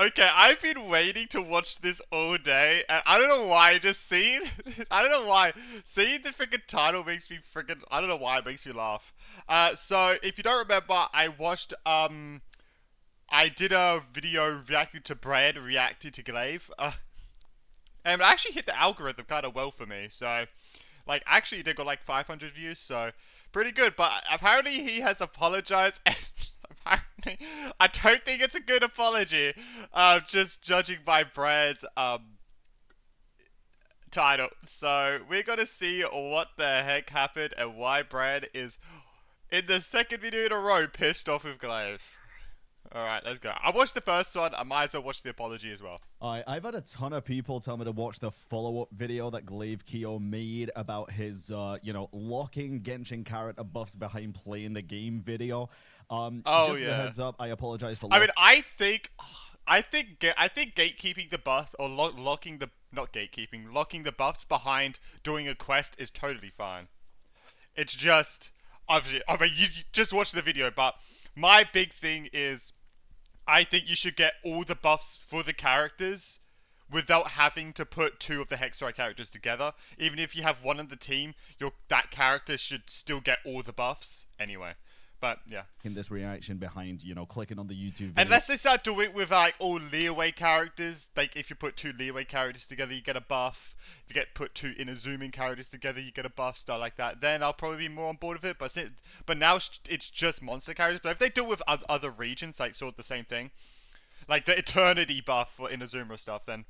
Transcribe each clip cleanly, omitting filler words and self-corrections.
Okay, I've been waiting to watch this all day, and I don't know why. Just seeing, I don't know why. Seeing the freaking title makes me freaking. I don't know why it makes me laugh. So if you don't remember, I watched I did a video reacting to Brad reacting to Glaive. And it actually hit the algorithm kind of well for me. So, like, actually, it did got like 500 views, so pretty good. But apparently, he has apologized. And apparently, I don't think it's a good apology. Just judging by Brad's title. So we're gonna see what the heck happened and why Brad is in the second video in a row pissed off with Glaive. Alright, let's go. I watched the first one, I might as well watch the apology as well. I've had a ton of people tell me to watch the follow-up video that Glaive Keo made about his, locking Genshin character buffs behind playing the game video. Just a heads up, I apologize for... I think gatekeeping the buff, or locking the... Not gatekeeping, locking the buffs behind doing a quest is totally fine. It's just... Obviously, I mean, you just watch the video, but my big thing is... I think you should get all the buffs for the characters without having to put two of the Hexorite characters together. Even if you have one on the team, that character should still get all the buffs anyway. But, yeah. In this reaction behind, clicking on the YouTube video. Unless they start doing it with, like, all Leeway characters. Like, if you put two Leeway characters together, you get a buff. If you put two Inazuming characters together, you get a buff, stuff like that. Then I'll probably be more on board with it. But now it's just monster characters. But if they do it with other regions, like, sort of the same thing. Like, the Eternity buff for Inazuma stuff, then...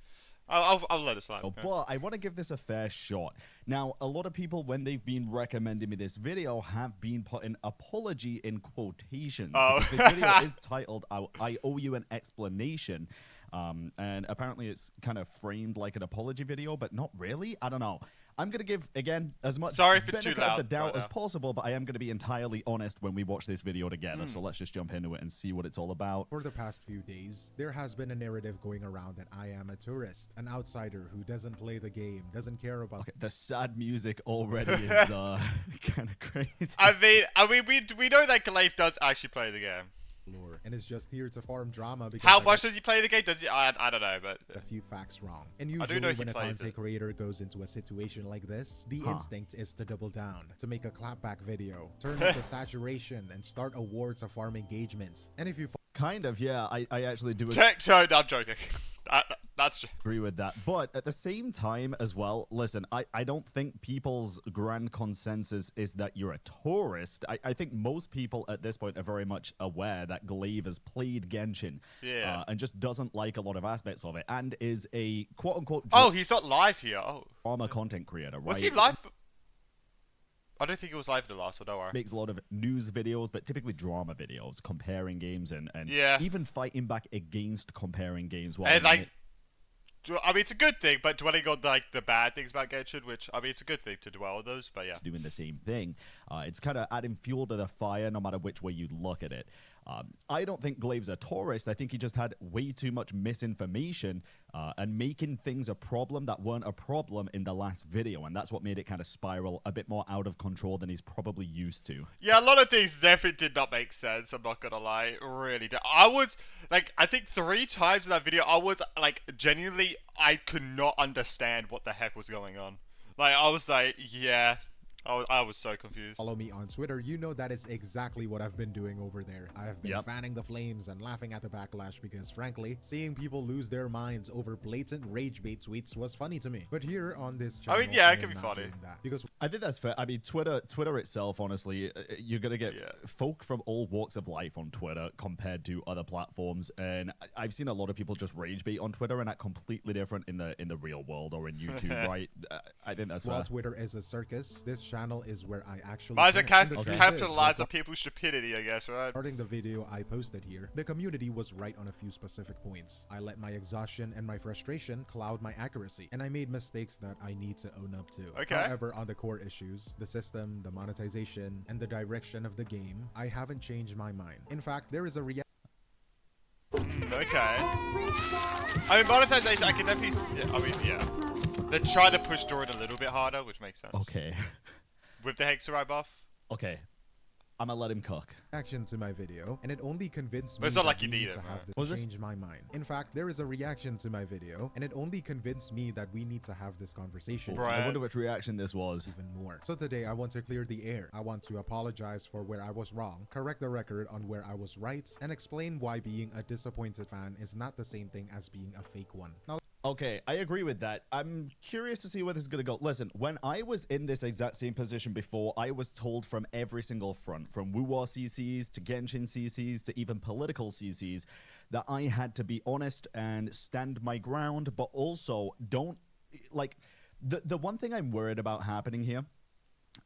I'll let it slide. But I want to give this a fair shot. Now, a lot of people, when they've been recommending me this video, have been putting apology in quotations. Oh. This video is titled, I Owe You an Explanation. And apparently it's kind of framed like an apology video, but not really. I don't know. I'm going to give, again, as much benefit of the doubt as possible, but I am going to be entirely honest when we watch this video together. So let's just jump into it and see what it's all about. For the past few days, there has been a narrative going around that I am a tourist, an outsider who doesn't play the game, doesn't care about... Okay, the sad music already is kind of crazy. I mean, we know that Glaive does actually play the game. Lore, and is just here to farm drama because how much does he play the game? Does he? I don't know, but a few facts wrong. And usually when a content creator goes into a situation like this, the instinct is to double down, to make a clapback video, turn up the saturation, and start a war to farm engagement. And if you kind of, yeah, I actually do. No, I'm joking. That's true. Agree with that. But at the same time as well, listen, I don't think people's grand consensus is that you're a tourist. I think most people at this point are very much aware that Glaive has played Genshin and just doesn't like a lot of aspects of it and is a quote-unquote... Oh, he's not live here. Oh. Drama content creator, right? Was he live? I don't think he was live the last one, don't worry. Makes a lot of news videos, but typically drama videos, comparing games and even fighting back against comparing games. And like... I mean, it's a good thing, but dwelling on like the bad things about Genshin, which I mean, it's a good thing to dwell on those, but yeah. It's doing the same thing. It's kind of adding fuel to the fire, no matter which way you look at it. I don't think Glaive's a tourist. I think he just had way too much misinformation and making things a problem that weren't a problem in the last video, and that's what made it kind of spiral a bit more out of control than he's probably used to. Yeah, a lot of things definitely did not make sense, I'm not gonna lie. Really did. I was, like, I think 3 times in that video, I was, like, genuinely, I could not understand what the heck was going on. Like, I was like, yeah... I was so confused. Follow me on Twitter. You know that is exactly what I've been doing over there. I have been fanning the flames and laughing at the backlash because, frankly, seeing people lose their minds over blatant rage bait tweets was funny to me. But here on this channel, I mean, yeah, it can be funny. Because I think that's fair. I mean, Twitter itself, honestly, you're gonna get folk from all walks of life on Twitter compared to other platforms, and I've seen a lot of people just rage bait on Twitter and act completely different in the real world or in YouTube, right? I think that's fair. While Twitter is a circus, this channel is where I actually capitalize on people's stupidity, I guess, right? Starting the video I posted here, the community was right on a few specific points. I let my exhaustion and my frustration cloud my accuracy, and I made mistakes that I need to own up to. Okay. However, on the core issues, the system, the monetization, and the direction of the game, I haven't changed my mind. In fact, there is a reality. Okay. I mean, monetization, I can definitely... I mean, yeah. They're trying to push Doran a little bit harder, which makes sense. Okay. With the Hexorite buff? Okay. I'm gonna let him cook. Reaction to my video, and it only convinced But me it's not that like you we need need it, to bro. have Was this this- change my mind. In fact, there is a reaction to my video, and it only convinced me that we need to have this conversation Right. I wonder which reaction this was. even more. So today I want to clear the air. I want to apologize for where I was wrong, correct the record on where I was right, and explain why being a disappointed fan is not the same thing as being a fake one. Now, Okay, I agree with that. I'm curious to see where this is going to go. Listen, when I was in this exact same position before, I was told from every single front, from Wuwa CCs to Genshin CCs to even political CCs, that I had to be honest and stand my ground, but also don't, like, the one thing I'm worried about happening here,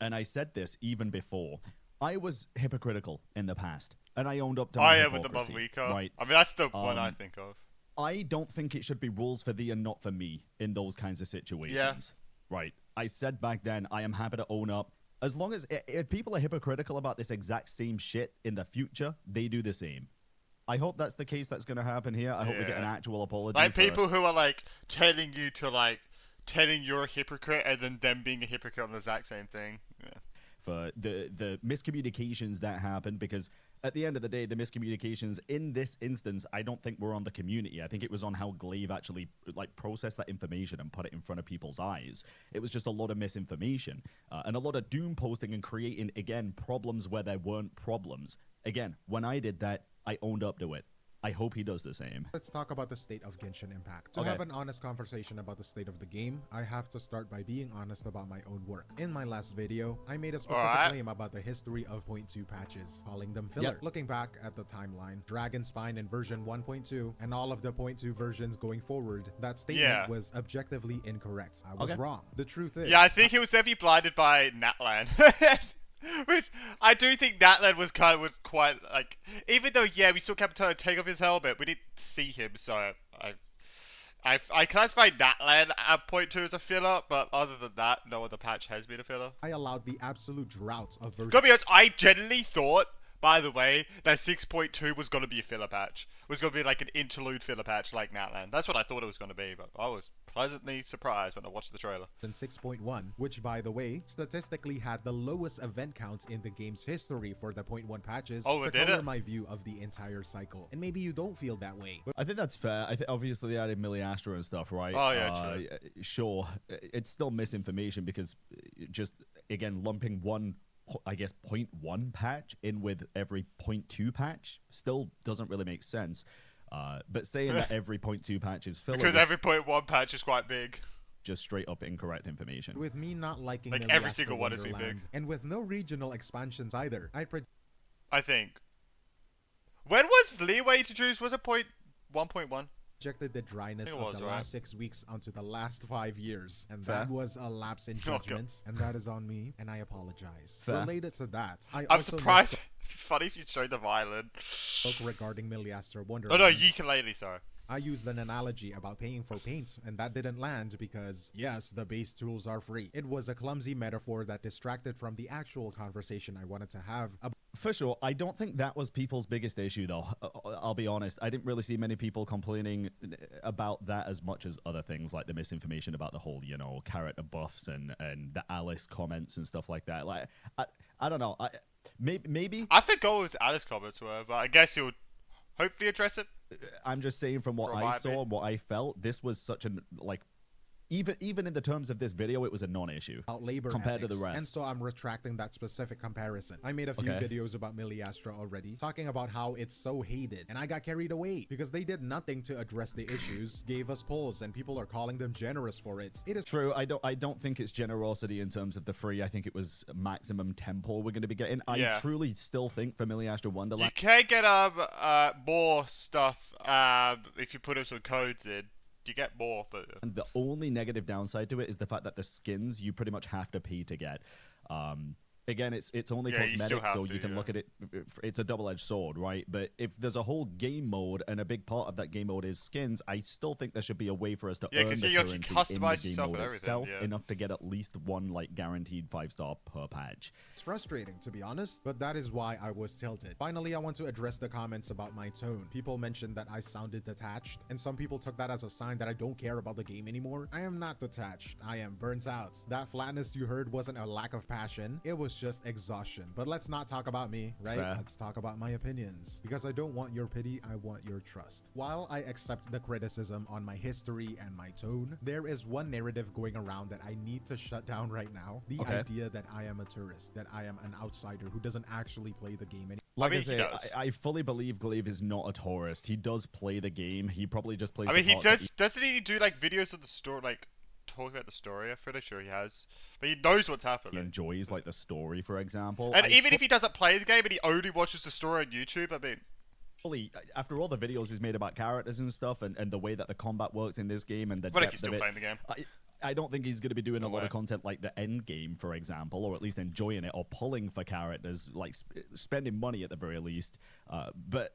and I said this even before, I was hypocritical in the past, and I owned up to Oh my yeah, with the hypocrisy, Monlika. right? I mean, that's the one I think of. I don't think it should be rules for thee and not for me in those kinds of situations. Right. I said back then, I am happy to own up. As long as if people are hypocritical about this exact same shit in the future, they do the same. I hope that's the case that's going to happen here. I hope we get an Yeah. actual apology. Like for- people who are like telling you to like telling you're a hypocrite and then them being a hypocrite on the exact same thing. Yeah. for the miscommunications that happened, because at the end of the day, the miscommunications in this instance, I don't think were on the community. I think it was on how Glaive actually like processed that information and put it in front of people's eyes. It was just a lot of misinformation and a lot of doom posting and creating, again, problems where there weren't problems. Again, when I did that, I owned up to it. I hope he does the same. let's talk about the state of Genshin Impact. To Okay. have an honest conversation about the state of the game, I have to start by being honest about my own work. In my last video, I made a specific Alright. claim about the history of 0.2 patches, calling them filler. Yep. Looking back at the timeline, Dragon Spine in version 1.2 and all of the 0.2 versions going forward, that statement Yeah. was objectively incorrect. I was Okay. wrong. The truth is, Yeah, I think he was definitely blinded by Natlan. Which I do think Natlan was quite like, even though yeah we still kept trying to take off his helmet, we didn't see him, so I classify Natlan at 0.2 as a filler, but other than that, no other patch has been a filler. I allowed the absolute drought of version Gotta be honest, I genuinely thought, by the way, that 6.2 was gonna be a filler patch. It was gonna be like an interlude filler patch like Natlan. That's what I thought it was gonna be, but I was pleasantly surprised when I watched the trailer. 6.1, which by the way, statistically had the lowest event count in the game's history for the 0.1 patches, Oh, to it did color it? my view of the entire cycle. And maybe you don't feel that way, but I think that's fair. I think obviously they added Miliastra and stuff, right? Oh, yeah, true. Sure, it's still misinformation because just again lumping one, I guess 0.1 patch in with every 0.2 patch still doesn't really make sense. But saying that every 0.2 patch is filler Because is every 0.1 patch is quite big. just straight up incorrect information. with me not liking Like, Miliastra every single one has been Wonderland, big. and with no regional expansions either, I I think. When was Leeway introduced? Was it 1.1? projected the dryness I think of it was, the right? last 6 weeks onto the last 5 years, and Fair. that was a lapse in Okay. judgment, and that is on me, and I apologize. Fair. Related to that, I I'm also surprised. Funny if you showed the violin. misspoke regarding Miliastra Oh Wonderland. no, ukulele, sorry. I used an analogy about paying for paint, and that didn't land because, yes, the base tools are free. It was a clumsy metaphor that distracted from the actual conversation I wanted to have about For sure, I don't think that was people's biggest issue, though. I'll be honest. I didn't really see many people complaining about that as much as other things, like the misinformation about the whole, character buffs and the Alice comments and stuff like that. Like, I don't know. Maybe I think go with Alice comments were, but I guess you'll hopefully address it. I'm just saying from what I Provide saw me. and what I felt, this was such an even in the terms of this video, it was a non-issue labor compared to the ethics, rest. and so I'm retracting that specific comparison. I made a few Okay. videos about Miliastra already, talking about how it's so hated, and I got carried away because they did nothing to address the issues, gave us polls, and people are calling them generous for it. It is True. I don't think it's generosity in terms of the free. I think it was maximum tempo we're going to be getting. I Yeah. truly still think for Miliastra You Wonderland. can get more stuff if you put some codes in. You get more, but And the only negative downside to it is the fact that the skins you pretty much have to pay to get. Again, it's only Yeah, you still cosmetic, have so to, you can yeah. look at it. It's a double-edged sword, right? But if there's a whole game mode and a big part of that game mode is skins, I still think there should be a way for us to Yeah, earn 'cause the you can currency customize in the game yourself mode and everything, itself yeah. enough to get at least one guaranteed 5-star per patch. It's frustrating, to be honest, but that is why I was tilted. Finally, I want to address the comments about my tone. People mentioned that I sounded detached, and some people took that as a sign that I don't care about the game anymore. I am not detached. I am burnt out. That flatness you heard wasn't a lack of passion. It was just exhaustion. But let's not talk about me, right? Fair. Let's talk about my opinions. Because I don't want your pity, I want your trust. While I accept the criticism on my history and my tone, there is one narrative going around that I need to shut down right now. The idea that I am a tourist, that I am an outsider who doesn't actually play the game anymore. Like I I mean, say, I fully believe Glaive is not a tourist. He does play the game. He probably just plays. I mean, the he parts that does. Doesn't he do like videos of the story, like talk about the story? I'm pretty sure he has, but he knows what's he happening. enjoys, like the story, for example. And even if he doesn't play the game and he only watches the story on YouTube, I mean, fully, after all the videos he's made about characters and stuff, and the way that the combat works in this game, and the what if depth he's still of it, playing the game? I don't think he's going to be doing a lot way. of content like the end game, for example, or at least enjoying it, or pulling for characters, like spending money at the very least. But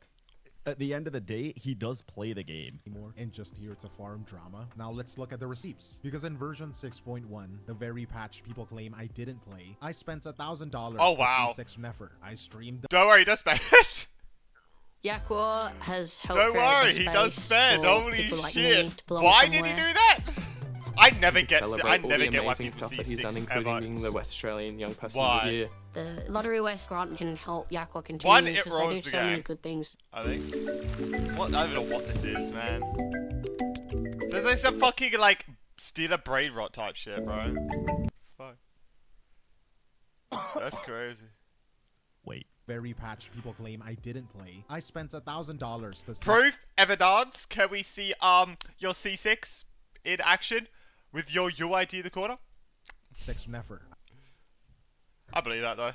at the end of the day, he does play the game. And just here to farm drama. Now let's look at the receipts. Because in version 6.1, the very patch people claim I didn't play, I spent $1,000 Oh, to wow. see 6 Nefer. I streamed Don't worry, he does spend it. Yakwa has helped Don't create worry, the he does space spend. for Holy people like me shit! to belong Why did he somewhere. do that? I never You get. can I celebrate all never the get why amazing people stuff see that he's done, six including ever. being the West Australian Young Person Why? of the Year. The Lottery West grant can help Yakwa continue One, it because they rolls do the so many gang. good things. I think. What? I don't know what this is, man. There's like some fucking like steal a brain rot type shit, bro. Fuck. That's crazy. Wait. very patch people claim I didn't play. I spent $1,000 to Proof, evidence. Can we see your C6 in action with your UID in the corner? 6 Nefer. I believe that though.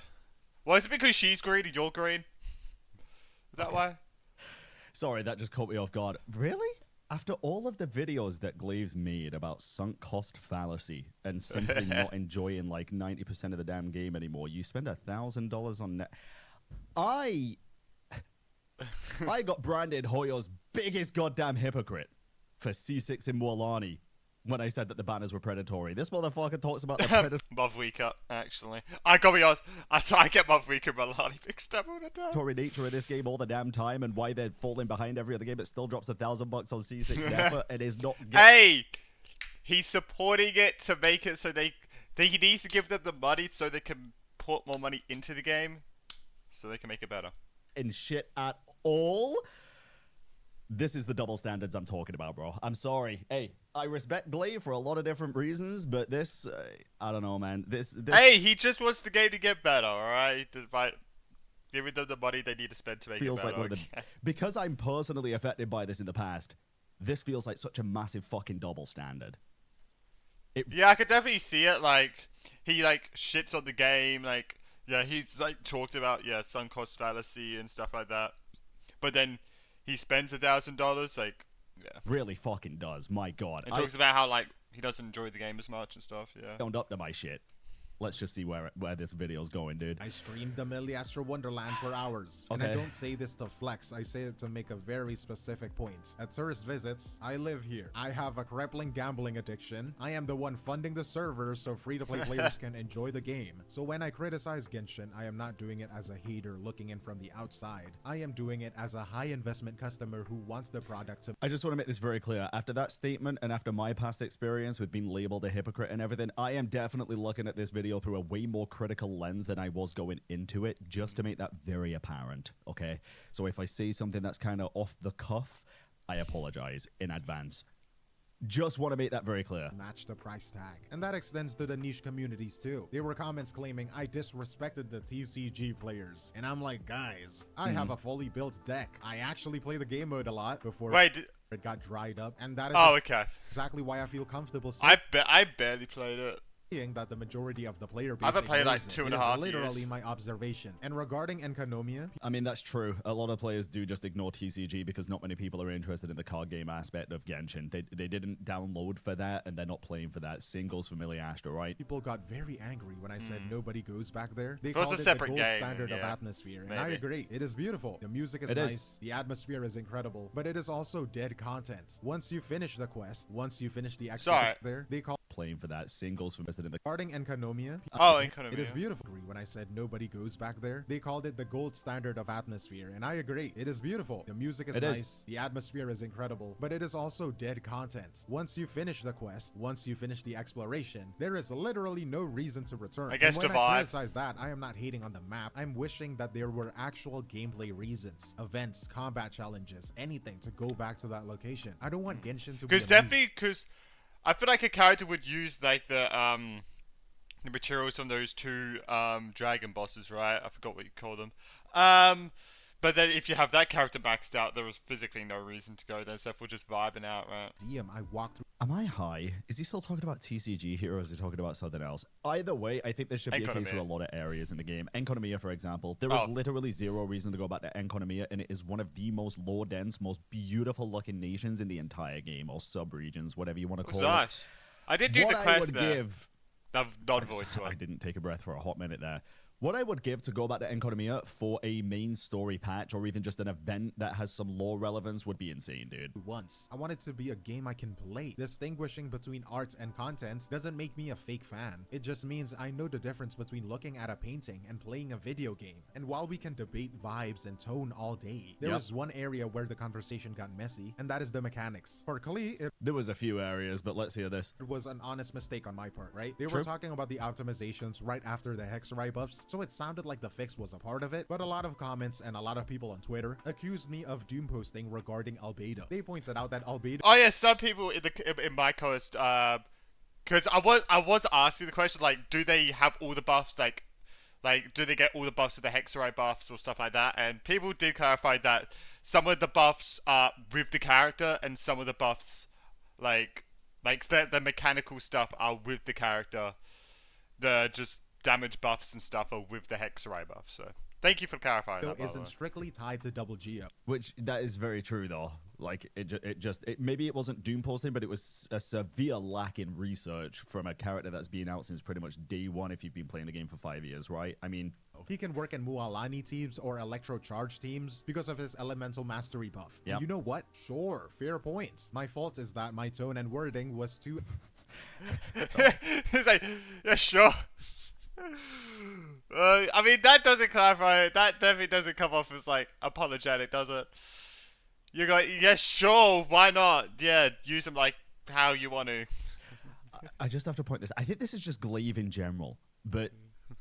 Well, is it because she's green and you're green? Is that why? Sorry, that just caught me off guard. Really? After all of the videos that Glaive's made about sunk cost fallacy and simply not enjoying like 90% of the damn game anymore, you spend $1,000 on net. I got branded Hoyo's biggest goddamn hypocrite for C6 in Mualani when I said that the banners were predatory. This motherfucker talks about the Muv Weaker, actually. I gotta be honest, I get Muv Weaker and Malani mixed up all the time. predatory nature of this game all the damn time and why they're falling behind every other game. It still drops $1,000 on C6 Never. It is not. Hey, he's supporting it to make it so he needs to give them the money so they can put more money into the game, so they can make it better. In shit at all. This is the double standards I'm talking about, bro. I'm sorry. Hey, I respect Glaive for a lot of different reasons, but this, I don't know, man. This. Hey, he just wants the game to get better, all right? Despite giving them the money they need to spend to make feels it better. like one of the, because I'm personally affected by this in the past. This feels like such a massive fucking double standard. Yeah, I could definitely see it. Like he like shits on the game. Like yeah, he's like talked about sunk cost fallacy and stuff like that. But then he spends $1,000. Like yeah, Really fucking does. My God. and talks about how like he doesn't enjoy the game as much and stuff. Yeah. I owned up to my shit. Let's just see where this video's going, dude. I streamed the Millie Astro Wonderland for hours. And I Okay. don't say this to flex, I say it to make a very specific point. At tourist visits, I live here. I have a crippling gambling addiction. I am the one funding the server so free-to-play players can enjoy the game. So when I criticize Genshin, I am not doing it as a hater looking in from the outside. I am doing it as a high-investment customer who wants the product to... I just want to make this very clear. After that statement and after my past experience with being labeled a hypocrite and everything, I am definitely looking at this video through a way more critical lens than I was going into it, just to make that very apparent, okay? So if I say something that's kind of off the cuff, I apologize in advance. Just want to make that very clear. match the price tag. And that extends to the niche communities too. There were comments claiming I disrespected the TCG players. And I'm like, guys, I have a fully built deck. I actually play the game mode a lot before it got dried up. And that is Okay. exactly why I feel comfortable I barely played it. saying that the majority of the player base I haven't played, like, ignores it. 2.5 It is literally years. my observation. And regarding Enkanomiya, I mean, that's true. A lot of players do just ignore TCG because not many people are interested in the card game aspect of Genshin. They didn't download for that, and they're not playing for that. Singles Familiar Astro, right? people got very angry when I said nobody goes back there. They If it was called a it separate the gold game, standard of yeah, atmosphere, and I maybe. agree. It is beautiful. The music is It nice. is. The atmosphere is incredible, but it is also dead content. Once you finish the quest, once you finish the extra Sorry. there, they call playing for that. Same goes for visiting the Regarding Enkanomiya, Oh, it is Economia. beautiful. When I said nobody goes back there, they called it the gold standard of atmosphere, and I agree. It is beautiful. The music is It nice. is. The atmosphere is incredible, but it is also dead content. Once you finish the quest, once you finish the exploration, there is literally no reason to return. I guess And when the vibe. I criticize that, I am not hating on the map. I'm wishing that there were actual gameplay reasons, events, combat challenges, anything to go back to that location. I don't want Genshin to be Because a definitely, because I feel like a character would use like the materials from those two dragon bosses, right? I forgot what you call them. But then if you have that character maxed out, there was physically no reason to go there, so we're just vibing out, right? museum. I walked through. Am I high? Is he still talking about TCG here, or is he talking about something else? Either way, I think there should be a case for a lot of areas in the game. Enkonomiya, for example, there is literally zero reason to go back to Enkonomiya, and it is one of the most lore-dense, most beautiful-looking nations in the entire game, or sub-regions, whatever you want to It was call it. nice. I did do What the I quest would there. give... Non-voice I didn't take a breath for a hot minute there. What I would give to go back to Enkonomiya for a main story patch or even just an event that has some lore relevance would be insane, dude. Once. I want it to be a game I can play. Distinguishing between art and content doesn't make me a fake fan. It just means I know the difference between looking at a painting and playing a video game. And while we can debate vibes and tone all day, there is one area where the conversation got messy, and that is the mechanics. For Klee, There was a few areas, but let's hear this. it was an honest mistake on my part, right? They True. were talking about the optimizations right after the Hexarai buffs, so it sounded like the fix was a part of it, but a lot of comments and a lot of people on Twitter accused me of doom posting regarding albedo. They pointed out that albedo Oh yeah, some people in my coast, because I was asking the question like, do they have all the buffs like do they get all the buffs with the Hexarai buffs or stuff like that? And people did clarify that some of the buffs are with the character, and some of the buffs like the mechanical stuff are with the character. The just damage buffs and stuff are with the Hexarai buff. So thank you for clarifying that. By the isn't way. strictly tied to double Geo. Which, that is very true, though. Like, maybe it wasn't doom posting, but it was a severe lack in research from a character that's been out since pretty much day one if you've been playing the game for 5 years, right? I mean... He can work in Mualani teams or Electro Charge teams because of his Elemental Mastery buff. Yep. And you know what? Sure, fair point. My fault is that my tone and wording was too... He's like, yeah, sure. I mean, that doesn't clarify it. That definitely doesn't come off as like apologetic, does it? You go, yeah, sure, why not? Yeah, use them like how you want to. I just have to point this. I think this is just Glaive in general, but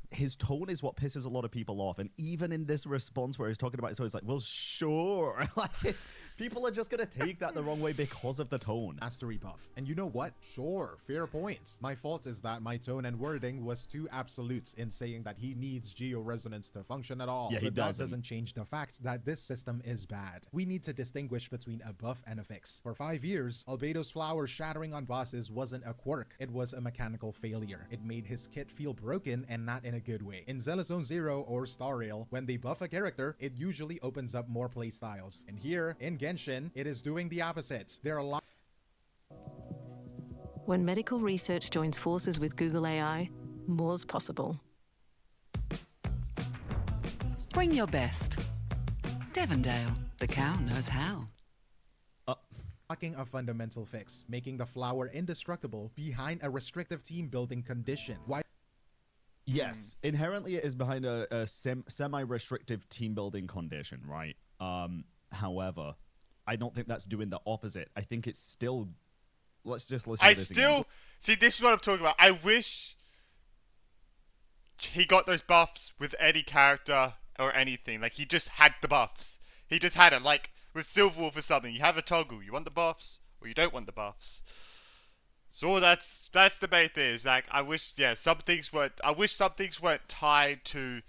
his tone is what pisses a lot of people off. And even in this response where he's talking about his tone, he's like, well, sure. Like, people are just going to take that the wrong way because of the tone. Mastery buff. And you know what? Sure, fair point. My fault is that my tone and wording was too absolutes in saying that he needs Geo Resonance to function at all. Yeah, he but that doesn't. doesn't change the fact that this system is bad. We need to distinguish between a buff and a fix. For 5 years, Albedo's flower shattering on bosses wasn't a quirk. It was a mechanical failure. It made his kit feel broken and not in a good way. In Zelazone Zero or Star Rail, when they buff a character, it usually opens up more playstyles. And here, in Genshin, it is doing the opposite. There are a lot When medical research joins forces with Google AI, more's possible. Bring your best. Devondale, the cow knows how. lacking a fundamental fix, making the flower indestructible behind a restrictive team building condition. Why? Yes, inherently it is behind a semi-restrictive team building condition, right? However, I don't think that's doing the opposite. I think it's still... Let's just listen to this again. See, this is what I'm talking about. I wish he got those buffs with any character or anything. Like, he just had the buffs. He just had it. Like, with Silverwolf or something, you have a toggle. You want the buffs or you don't want the buffs. So that's the main thing. Is like, I wish, yeah, some things weren't tied to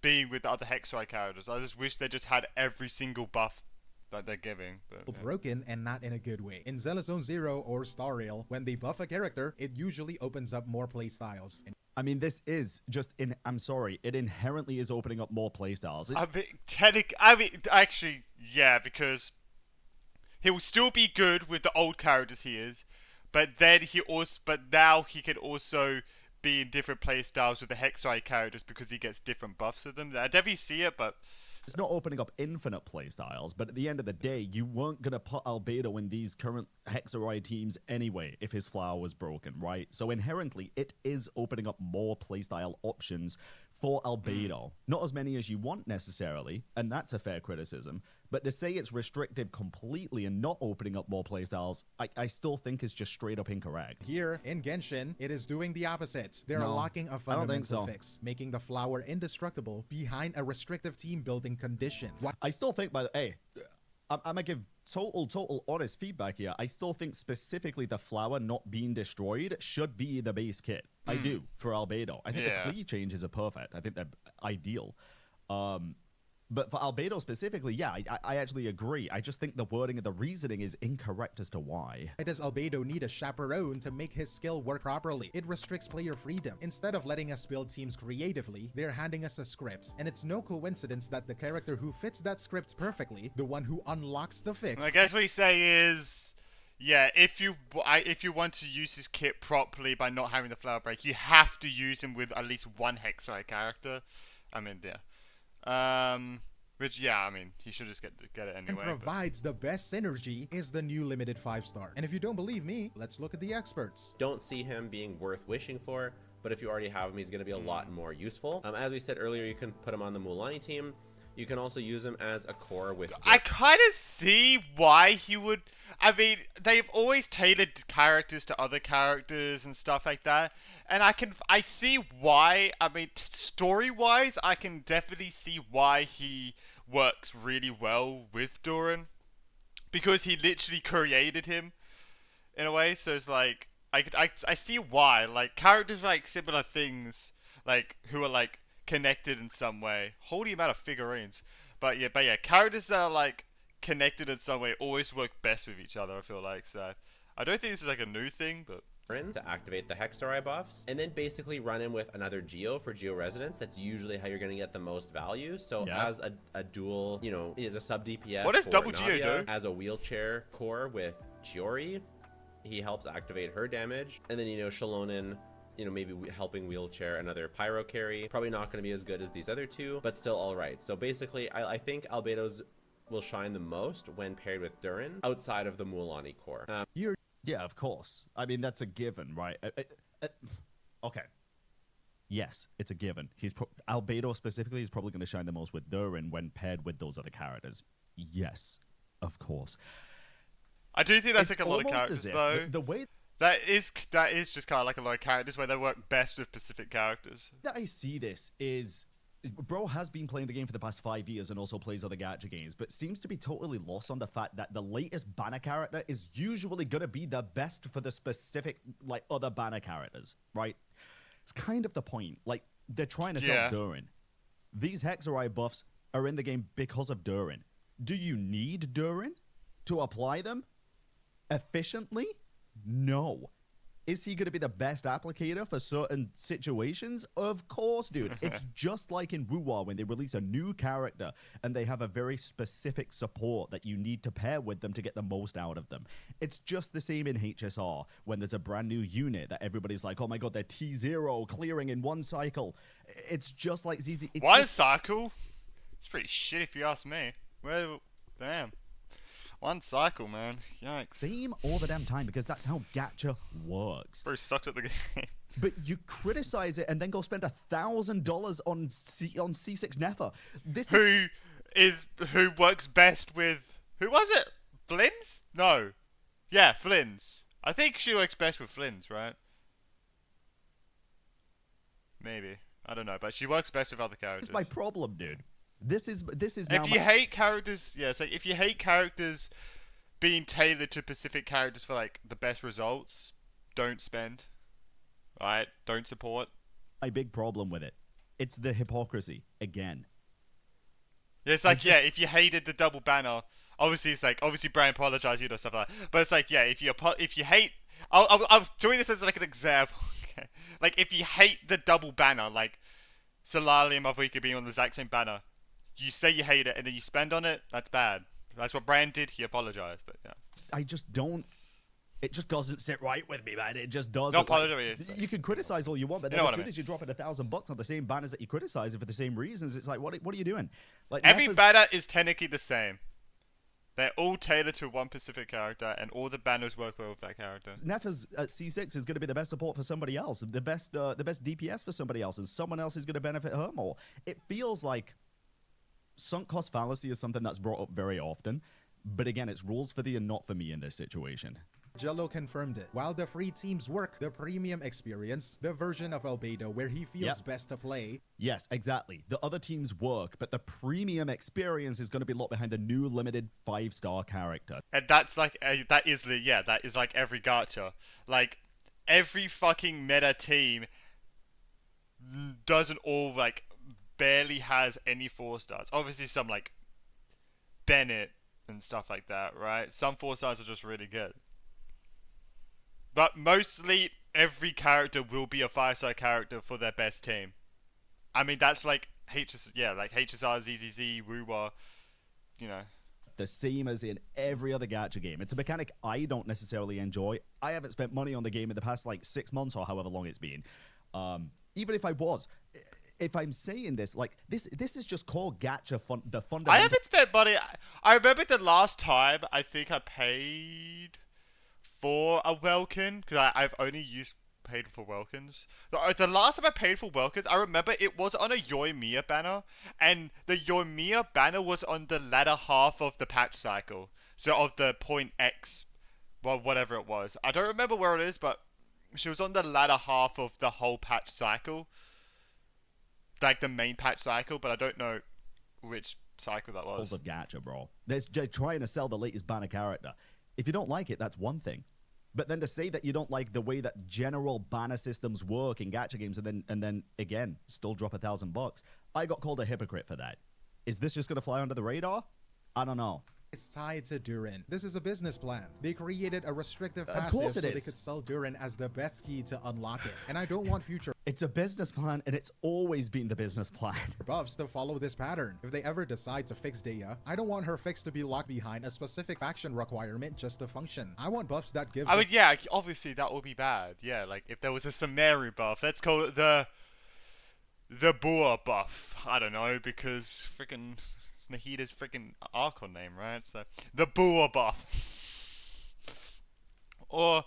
being with the other Hexarai characters. I just wish they just had every single buff that they're giving. But, yeah. Broken and not in a good way. In Zelazone Zero or Star Rail, when they buff a character, it usually opens up more playstyles. I mean, this is just I'm sorry, it inherently is opening up more playstyles. Actually, yeah, because he will still be good with the old characters he is, but now he can also be in different playstyles with the Hexarai characters because he gets different buffs with them. I definitely see it, but It's not opening up infinite playstyles, but at the end of the day, you weren't going to put Albedo in these current Hexarai teams anyway if his flower was broken, right? So inherently, it is opening up more playstyle options for Albedo. Not as many as you want necessarily, and that's a fair criticism, but to say it's restrictive completely and not opening up more playstyles, I still think is just straight up incorrect. Here, in Genshin, it is doing the opposite. They're No, unlocking a I don't fundamental think so. fix, making the flower indestructible behind a restrictive team building condition. I still think, by the hey, I'm gonna give total honest feedback here. I still think specifically the flower not being destroyed should be the base kit. I do for Albedo. I think the Klee changes are perfect. I think they're ideal. But for Albedo specifically, yeah, I actually agree. I just think the wording and the reasoning is incorrect as to why. Why does Albedo need a chaperone to make his skill work properly? It restricts player freedom. Instead of letting us build teams creatively, they're handing us a script. And it's no coincidence that the character who fits that script perfectly, the one who unlocks the fix... I guess what he's saying is, yeah, if you want to use his kit properly by not having the flower break, you have to use him with at least one Hexai character. I mean, yeah. Which, yeah, I mean, he should just get it anyway. and provides the best synergy is the new limited 5-star. And if you don't believe me, let's look at the experts. Don't see him being worth wishing for, but if you already have him, he's going to be a lot more useful. As we said earlier, you can put him on the Mulanni team. You can also use him as a core with... I kind of see why he would... I mean, they've always tailored characters to other characters and stuff like that. And I see why. I mean, story-wise, I can definitely see why he works really well with Durin. Because he literally created him, in a way. So it's like, I see why. Like, characters like similar things, like, who are like connected in some way. Holy amount of figurines. But yeah, characters that are like connected in some way always work best with each other, I feel like. So I don't think this is like a new thing, but to activate the Hexarai buffs, and then basically run in with another Geo for Geo Resonance. That's usually how you're going to get the most value. So as a dual, you know, is a sub DPS. What does double Geo do? As a wheelchair core with Chiori, he helps activate her damage, and then, you know, Shalonen, you know, maybe helping wheelchair another pyro carry. Probably not going to be as good as these other two, but still all right. So basically, I think Albedo's will shine the most when paired with Durin outside of the Mulanni core. Yeah, of course. I mean, that's a given, right? Okay. Yes, it's a given. Albedo specifically is probably going to shine the most with Durin when paired with those other characters. Yes, of course. I do think that's It's like a lot of almost characters, as if though. the way That is just kind of like a lot of characters where they work best with specific characters. that I see this is... Bro has been playing the game for the past 5 years and also plays other gacha games, but seems to be totally lost on the fact that the latest banner character is usually going to be the best for the specific, like, other banner characters, right? It's kind of the point. Like, they're trying to sell Durin. These Hexarai buffs are in the game because of Durin. Do you need Durin to apply them efficiently? No. Is he going to be the best applicator for certain situations? Of course, dude. It's just like in Wuwa when they release a new character and they have a very specific support that you need to pair with them to get the most out of them. It's just the same in HSR when there's a brand new unit that everybody's like, oh my god, they're T0 clearing in one cycle. It's just like ZZ. One cycle? It's pretty shit if you ask me. Well, damn. One cycle, man. Yikes. Same all the damn time because that's how gacha works. Bro sucked at the game. But you criticize it and then go spend $1,000 on C6 Nefer. Who works best with... Who was it? Flins? No. Yeah, Flins. I think she works best with Flins, right? Maybe. I don't know, but she works best with other characters. It's my problem, dude. This is now. If you hate characters, yeah, it's like if you hate characters being tailored to specific characters for like the best results, don't spend. Alright? Don't support. My big problem with it. It's the hypocrisy again. Yeah, it's like if you hated the double banner, obviously Brian apologized, you know, stuff like that. But it's like, yeah, if you hate, I'm doing this as like an example. Okay? Like if you hate the double banner, like Solari and Mavika being on the exact same banner, you say you hate it and then you spend on it, that's bad. That's what Brian did, he apologized, but yeah. I just don't. It just doesn't sit right with me, man. It just doesn't. No apology. You can criticize all you want, but then You know as what I soon mean. as you drop it $1,000 on the same banners that you criticize for the same reasons, it's like, what are you doing? Like Every Nefa's- banner is technically the same. They're all tailored to one specific character, and all the banners work well with that character. Nefa's at C6 is going to be the best support for somebody else, the best DPS for somebody else, and someone else is going to benefit her more. It feels like sunk cost fallacy is something that's brought up very often, but again, it's rules for thee and not for me in this situation. Jello confirmed it. While the free teams work, the premium experience, the version of Albedo where he feels best to play. Yes, exactly. The other teams work, but the premium experience is going to be locked behind the new limited 5-star character. And that's like, that is like every gacha. Like, every fucking meta team doesn't all, like, barely has any 4 stars. Obviously some, like, Bennett and stuff like that, right? Some 4 stars are just really good. But mostly, every character will be a 5-star character for their best team. I mean, that's like HSR, ZZZ, Wuwa, you know. The same as in every other gacha game. It's a mechanic I don't necessarily enjoy. I haven't spent money on the game in the past, like, 6 months or however long it's been. Even if I was, if I'm saying this, like, this is just called gacha the fundamental. I haven't spent money. I remember the last time I think I paid for a Welkin, because I've only paid for Welkins. The last time I paid for Welkins, I remember it was on a Yoimiya banner, and the Yoimiya banner was on the latter half of the patch cycle. So of the point X, well, whatever it was. I don't remember where it is, but she was on the latter half of the whole patch cycle. Like the main patch cycle, but I don't know which cycle that was. Of gacha, bro. They're trying to sell the latest banner character. If you don't like it, that's one thing. But then to say that you don't like the way that general banner systems work in gacha games, and then again still drop $1,000, I got called a hypocrite for that. Is this just gonna fly under the radar? I don't know. It's tied to Durin. This is a business plan. They created a restrictive passive course it so they is. could sell Durin as the best key to unlock it. And I don't want future It's a business plan, and it's always been the business plan. buffs to follow this pattern. If they ever decide to fix Daya, I don't want her fix to be locked behind a specific faction requirement just to function. I want buffs that give I mean, yeah, obviously that would be bad. Yeah, like if there was a Samaru buff, let's call it the Boa buff. I don't know, because freaking Nahida's freaking Archon name, right? So the Boa buff, or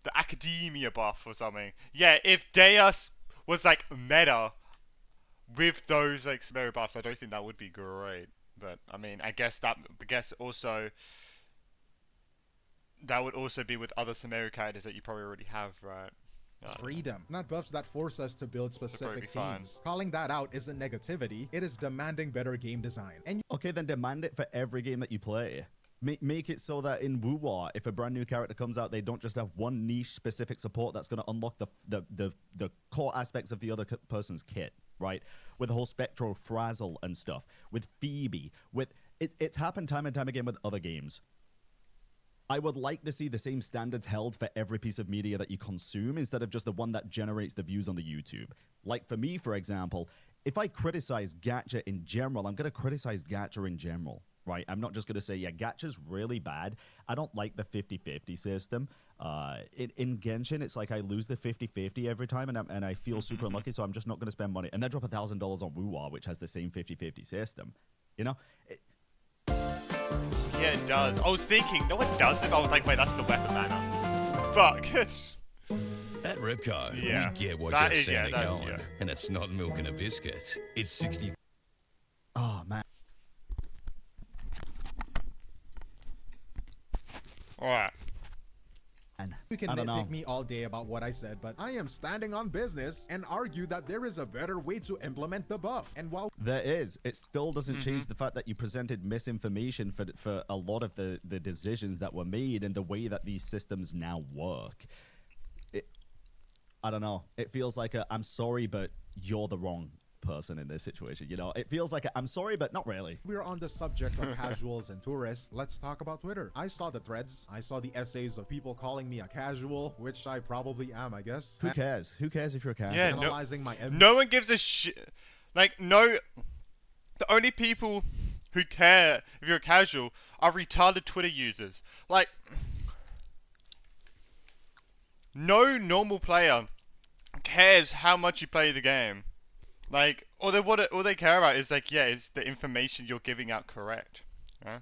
the Academia buff or something. Yeah, if Deus was like meta with those like Samaru buffs, I don't think that would be great. But I mean, I guess also that would also be with other Samaru characters that you probably already have, right? freedom, not buffs that force us to build specific be fine. teams. Calling that out isn't negativity, it is demanding better game design. And Okay, then demand it for every game that you play. Make it so that in Wuwa, if a brand new character comes out, they don't just have one niche specific support that's going to unlock the core aspects of the other person's kit, right? With the whole Spectral Frazzle and stuff, with Phoebe, it's happened time and time again with other games. I would like to see the same standards held for every piece of media that you consume instead of just the one that generates the views on the YouTube. Like for me, for example, if I criticize gacha in general, I'm going to criticize gacha in general, right? I'm not just going to say, yeah, gacha's really bad. I don't like the 50-50 system. In Genshin, it's like I lose the 50-50 every time, and I feel super unlucky, so I'm just not going to spend money. And then drop $1,000 on Wuwa, which has the same 50-50 system. You know? Yeah, it does. I was thinking, no, it doesn't. I was like, wait, that's the weapon banner. Fuck. At Repco, Yeah. we get what That gets is- yeah, Santa that's- going, yeah. and it's not milk and a biscuit. It's 60. Oh, man. Alright. And you can I don't know. nitpick me all day about what I said, but I am standing on business and argue that there is a better way to implement the buff. And while There is. It still doesn't change the fact that you presented misinformation for a lot of the decisions that were made and the way that these systems now work. I don't know. It feels like I'm sorry, but you're the wrong person in this situation. You know, it feels like I'm sorry, but not really. we're on the subject of casuals and tourists, let's talk about Twitter. I saw the threads, I saw the essays of people calling me a casual, which I probably am, I guess. Who cares? Who cares if you're a casual? Yeah, no, Analyzing my no one gives a shit. Like, no. The only people who care if you're a casual are retarded Twitter users. Like, no normal player cares how much you play the game. Like, all they care about is like, yeah, it's the information you're giving out correct. Yeah?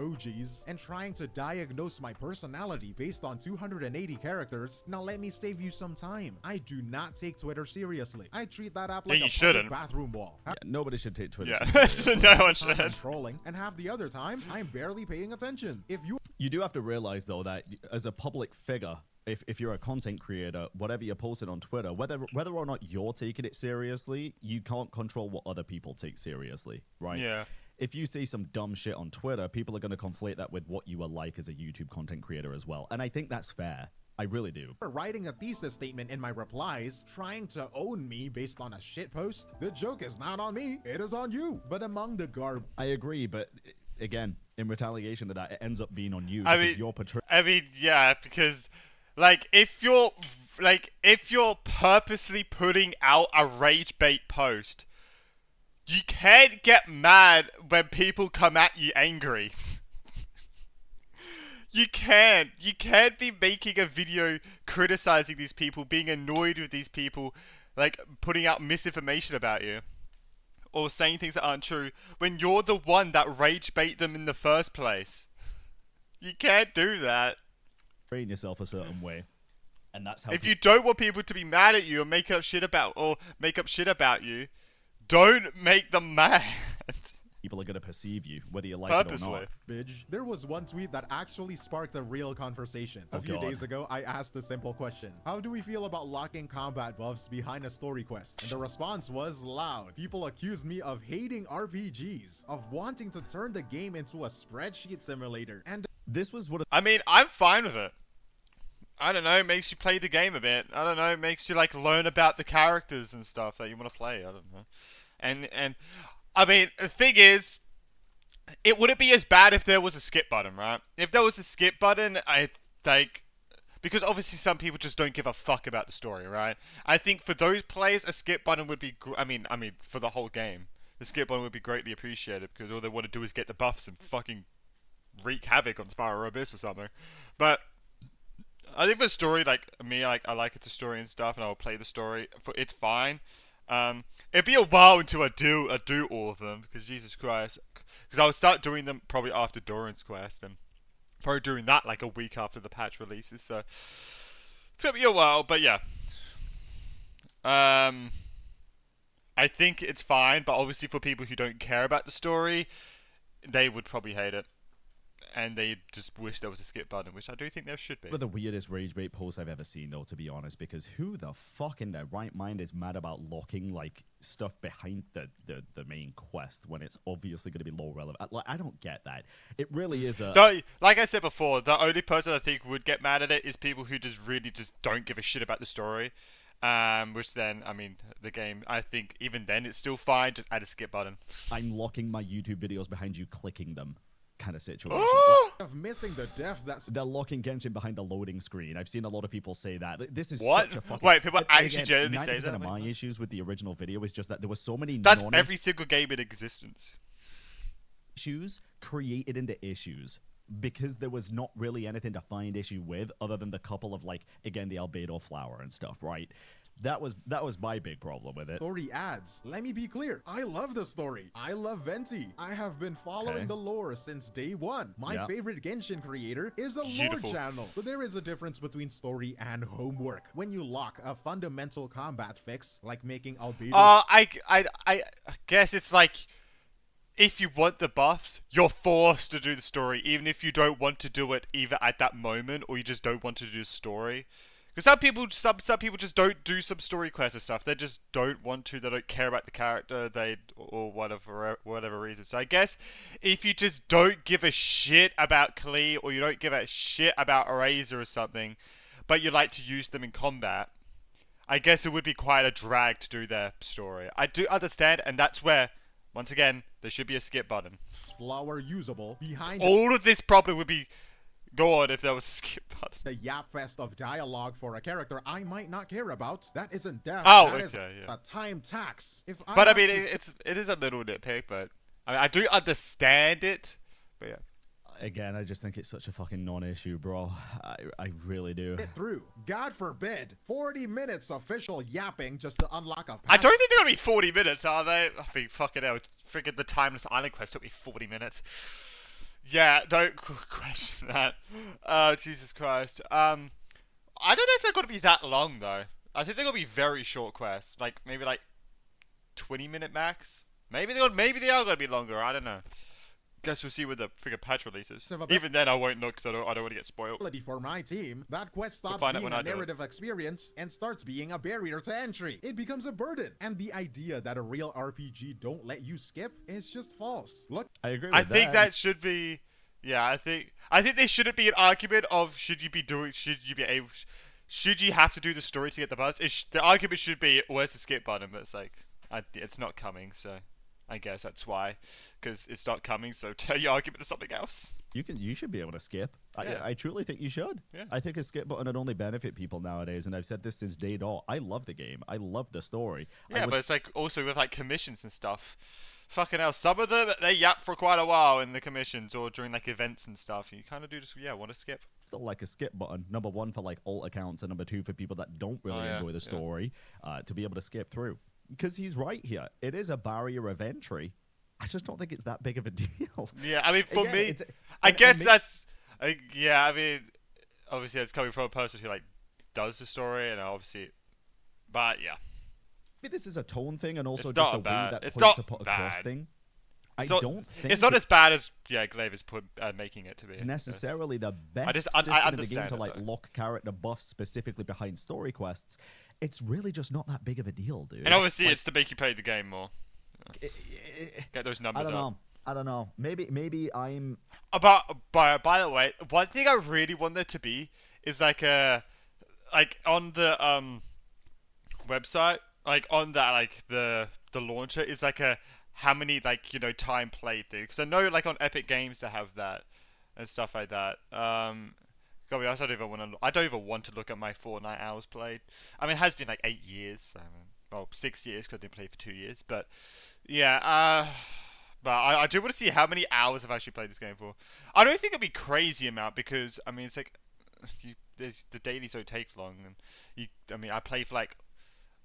emojis and trying to diagnose my personality based on 280 characters. Now let me save you some time. I do not take Twitter seriously. I treat that app like you a shouldn't. public bathroom wall. Yeah, nobody should take Twitter. Yeah, too seriously. no one I'm should. trolling, and half the other time, I'm barely paying attention. If you You do have to realize, though, that as a public figure, if you're a content creator, whatever you're posting on Twitter, whether or not you're taking it seriously, you can't control what other people take seriously, right? Yeah. If you say some dumb shit on Twitter, people are going to conflate that with what you are like as a YouTube content creator as well. And I think that's fair. I really do. are writing a thesis statement in my replies, trying to own me based on a shit post, the joke is not on me, it is on you. But among the garb, I agree, but again, in retaliation to that, it ends up being on you I because mean, you're portraying. I mean, yeah, because like if you're purposely putting out a rage bait post, you can't get mad when people come at you angry. You can't be making a video criticizing these people, being annoyed with these people, like putting out misinformation about you or saying things that aren't true when you're the one that rage bait them in the first place. You can't do that. Train yourself a certain way, and that's how. If you don't want people to be mad at you or make up shit about you, don't make them mad. people are going to perceive you, whether you like Purposely. it or not. bitch, there was one tweet that actually sparked a real conversation. A few God. days ago, I asked a simple question. How do we feel about locking combat buffs behind a story quest? And the response was loud. People accused me of hating RPGs, of wanting to turn the game into a spreadsheet simulator, and This was what I mean, I'm fine with it. I don't know, it makes you play the game a bit. I don't know, it makes you like learn about the characters and stuff that you want to play. I don't know. And I mean, the thing is, it wouldn't be as bad if there was a skip button, right? If there was a skip button, I like, because obviously some people just don't give a fuck about the story, right? I think for those players, a skip button would be, I mean, for the whole game, the skip button would be greatly appreciated because all they want to do is get the buffs and fucking wreak havoc on Spiral Abyss or something. But I think the story, like me, like I like it, the story and stuff, and I'll play the story. It's fine. It'd be a while until I do all of them because Jesus Christ, because I'll start doing them probably after Doran's quest and probably doing that like a week after the patch releases. So it's gonna be a while, but yeah. I think it's fine, but obviously for people who don't care about the story, they would probably hate it. And they just wish there was a skip button, which I do think there should be. one of the weirdest rage bait posts I've ever seen, though, to be honest, because who the fuck in their right mind is mad about locking like stuff behind the main quest when it's obviously going to be low relevant? I don't get that. It really is a... Though, like I said before, the only person I think would get mad at it is people who just really just don't give a shit about the story. Which then, I mean, the game, I think even then it's still fine, just add a skip button. I'm locking my YouTube videos behind you clicking them kind of situation. of missing the depth that's They're locking Genshin behind the loading screen. I've seen a lot of people say that. This is What? such a fucking... Wait, people And actually again, genuinely say 90% that? of my Like, issues with the original video is just that there were so many that's every single game in existence. issues created into issues because there was not really anything to find issue with other than the couple of, like, again, the albedo flower and stuff, right? That was my big problem with it. story adds. Let me be clear. I love the story. I love Venti. I have been following Okay. the lore since day one. My Yeah. favorite Genshin creator is a Beautiful. lore channel. But there is a difference between story and homework. When you lock a fundamental combat fix, like making albedo I guess it's like, if you want the buffs, you're forced to do the story, even if you don't want to do it either at that moment or you just don't want to do the story. Because some people just don't do some story quests and stuff. They just don't want to. They don't care about the character. Or whatever reason. So I guess if you just don't give a shit about Klee or you don't give a shit about Eraser or something, but you like to use them in combat, I guess it would be quite a drag to do their story. I do understand, and that's where, once again, there should be a skip button. flower usable behind All of this probably would be gone if there was a skip button. the yap fest of dialogue for a character I might not care about. That isn't depth. Oh, That is okay, yeah. a time tax. If But I have mean, to it is a little nitpick, but I do understand it. But yeah. Again, I just think it's such a fucking non-issue, bro. I really do. Get through. God forbid. 40 minutes official yapping just to unlock a I don't think they're gonna be 40 minutes, are they? I think fucking hell. Freaking the Timeless Island quest took me 40 minutes. Yeah, don't question that. Oh, Jesus Christ. I don't know if they're gonna be that long though. I think they're gonna be very short quests, like maybe like 20-minute max. Maybe they are gonna be longer. I don't know. Guess we'll see with the freaking patch releases. Even then, I won't look because I don't want to get spoiled. For my team, that quest stops find out being when a I do it. narrative experience and starts being a barrier to entry. It becomes a burden. And the idea that a real RPG don't let you skip is just false. Look, I agree with I think that should be. Yeah, I think there shouldn't be an argument of should you have to do the story to get the buzz. The argument should be where's the skip button, but it's like it's not coming, so. I guess that's why, because it's not coming. So turn your argument to something else. You should be able to skip. Yeah. I truly think you should. Yeah. I think a skip button would only benefit people nowadays, and I've said this since day dot. I love the game. I love the story. Yeah, but it's like also with like commissions and stuff. Fucking hell, some of them they yap for quite a while in the commissions or during like events and stuff. You kind of do just want to skip. Still like a skip button. Number one for like alt accounts, and number two for people that don't really enjoy the story, to be able to skip through. Because he's right here. It is a barrier of entry. I just don't think it's that big of a deal. Yeah, I mean, for Again, me, I mean, obviously it's coming from a person who like does the story, and obviously, but yeah. Maybe this is a tone thing, and also It's just not a way bad. that It's points not to put across bad. thing. It's I not- don't think it's not as bad as Glaive is making it to be. it's necessarily the best I system in the game understand to it, like though. lock character buffs specifically behind story quests. It's really just not that big of a deal, dude. And obviously, Like, it's to make you play the game more. Get those numbers I don't up. know. I don't know. Maybe I'm. By the way, one thing I really want there to be is like on the website, like on that like the launcher is like a how many like time played through, because I know like on Epic Games they have that and stuff like that. Gotta be honest, I don't even want to look at my Fortnite hours played. I mean, it has been like 8 years. Well, 6 years because I didn't play for 2 years, but yeah. But I do want to see how many hours I've actually played this game for. I don't think it'll be crazy amount because I mean it's like the dailies don't take long, and I play for like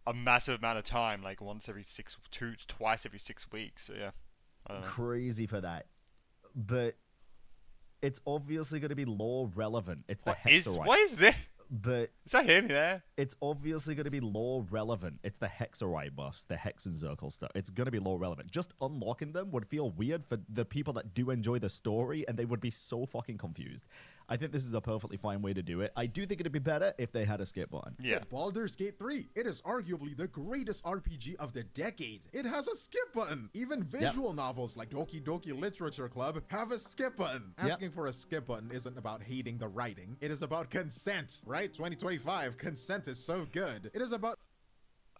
a massive amount of time, like twice every 6 weeks. So yeah, I don't know. Crazy for that, but it's obviously going to be lore relevant. It's the Hexarite. What is this? But Is that him there? it's obviously going to be lore relevant. It's the Hexarite buffs, the Hex and Circle stuff. It's going to be lore relevant. Just unlocking them would feel weird for the people that do enjoy the story, and they would be so fucking confused. I think this is a perfectly fine way to do it. I do think it'd be better if they had a skip button. Yeah. Baldur's Gate 3. It is arguably the greatest RPG of the decade. It has a skip button. Even visual novels like Doki Doki Literature Club have a skip button. Asking for a skip button isn't about hating the writing. It is about consent, right? 2025, consent is so good. It is about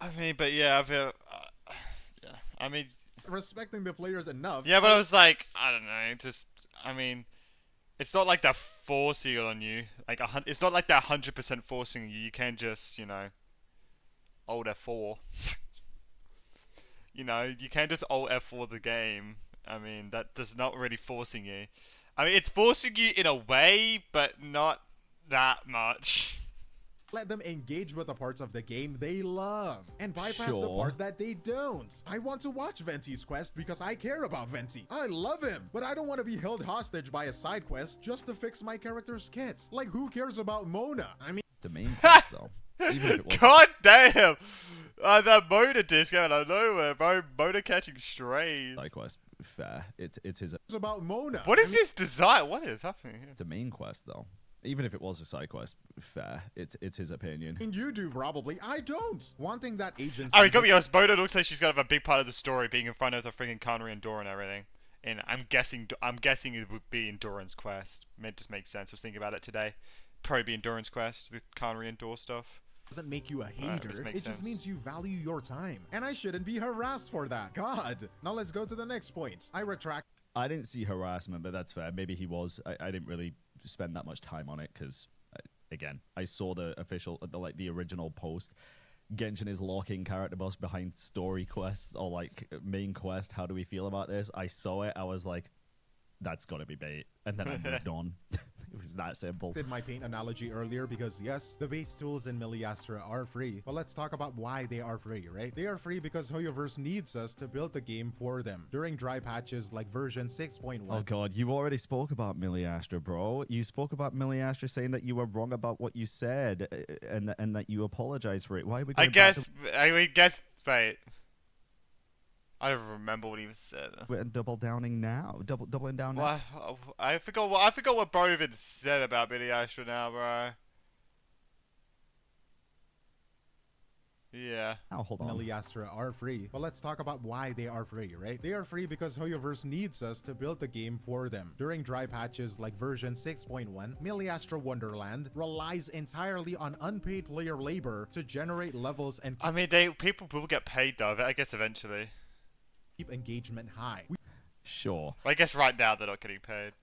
I mean, but yeah, yeah. I mean, respecting the players enough. yeah, but I was like, I don't know, I mean, it's not like they're forcing it on you. Like it's not like they're 100% forcing you. You can't just, Alt F4. You can't just Alt F4 the game. I mean, that's not really forcing you. I mean, it's forcing you in a way, but not that much. Let them engage with the parts of the game they love and bypass the Sure. part that they don't. I want to watch Venti's quest because I care about Venti. I love him, but I don't want to be held hostage by a side quest just to fix my character's kit. Like, who cares about Mona? I mean, The main quest, though. Even if it was God damn! That motor disc out of nowhere, bro. Motor catching strays. side quest, fair. It's his. it's about Mona. What is this design? What is happening here? It's a main quest, though. Even if it was a side quest, fair. It's his opinion. And you do probably. I don't. Wanting that agency. I mean, gotta be honest, Mona looks like she's gonna have a big part of the story being in front of the freaking Connery and Door and everything. And I'm guessing it would be Endurance Quest. It just makes sense. I was thinking about it today. Probably be Endurance Quest, the Connery and Door stuff. doesn't make you a Alright, hater. this It makes just sense. means you value your time. And I shouldn't be harassed for that. God. Now let's go to the next point. I retract. I didn't see harassment, but that's fair. Maybe he was. I didn't really spend that much time on it because, again, I saw the official, the original post. Genshin is locking character buffs behind story quests or like main quest. How do we feel about this? I saw it. I was like, that's got to be bait. And then I moved on. It was that simple. Did my paint analogy earlier because yes, the base tools in Miliastra are free, but let's talk about why they are free, right? They are free because Hoyoverse needs us to build the game for them during dry patches like version 6.1. Oh god, you already spoke about Miliastra, bro. You spoke about Miliastra saying that you were wrong about what you said and that you apologize for it. Why are we going I guess, mate. I don't remember what he said. We're doubling down now. Well, I forgot what bro even said about Billy Asher now, bro. Yeah. Oh, hold on. Miliastra are free, but let's talk about why they are free, right? They are free because Hoyoverse needs us to build the game for them. During dry patches like version 6.1, Miliastra Wonderland relies entirely on unpaid player labor to generate levels and I mean, people will get paid though, I guess eventually. Keep engagement high. Sure. Well, I guess right now they're not getting paid.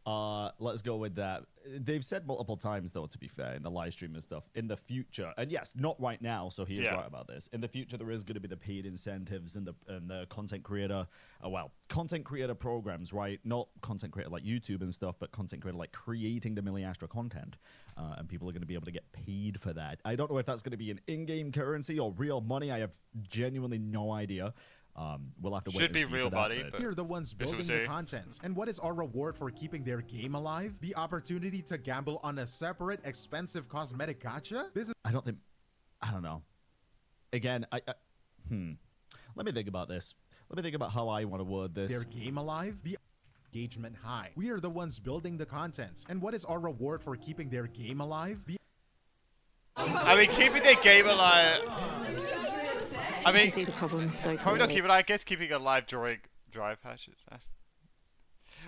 Let's go with that. They've said multiple times, though, to be fair, in the live stream and stuff, in the future, and yes, not right now, so he is right about this. In the future, there is going to be the paid incentives and the content creator, content creator programs, right? Not content creator like YouTube and stuff, but content creator like creating the Miliastra content, and people are going to be able to get paid for that. I don't know if that's going to be an in-game currency or real money. I have genuinely no idea. We'll have to wait. Should be real money. We're the ones building the content. And what is our reward for keeping their game alive? The opportunity to gamble on a separate, expensive cosmetic gacha? I don't know. Again, let me think about this. Let me think about how I want to word this. Their game alive? The engagement high. We are the ones building the content. And what is our reward for keeping their game alive? I mean, keeping their game alive. I mean, see the problem so probably not keeping it. I guess keeping it alive during dry patches.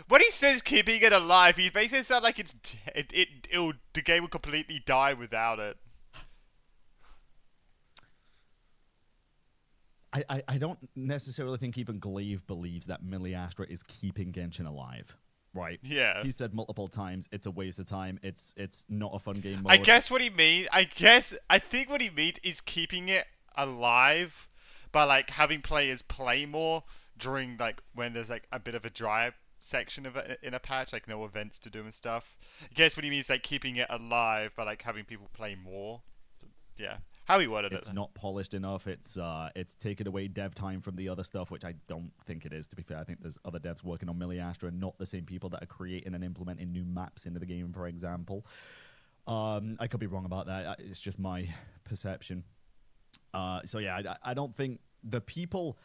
When he says keeping it alive, he makes it sound like the game will completely die without it. I don't necessarily think even Glaive believes that Miliastra is keeping Genshin alive. Right. Yeah. He said multiple times it's a waste of time. It's not a fun game mode. I guess what he means. I think what he means is keeping it alive by like having players play more during like when there's like a bit of a dry section of it in a patch, like no events to do and stuff. I guess what he means is like keeping it alive by like having people play more. Yeah. How he worded it. It's not polished enough. It's taken away dev time from the other stuff, which I don't think it is, to be fair. I think there's other devs working on Miliastra and not the same people that are creating and implementing new maps into the game, for example. I could be wrong about that. It's just my perception. So yeah, I don't think the people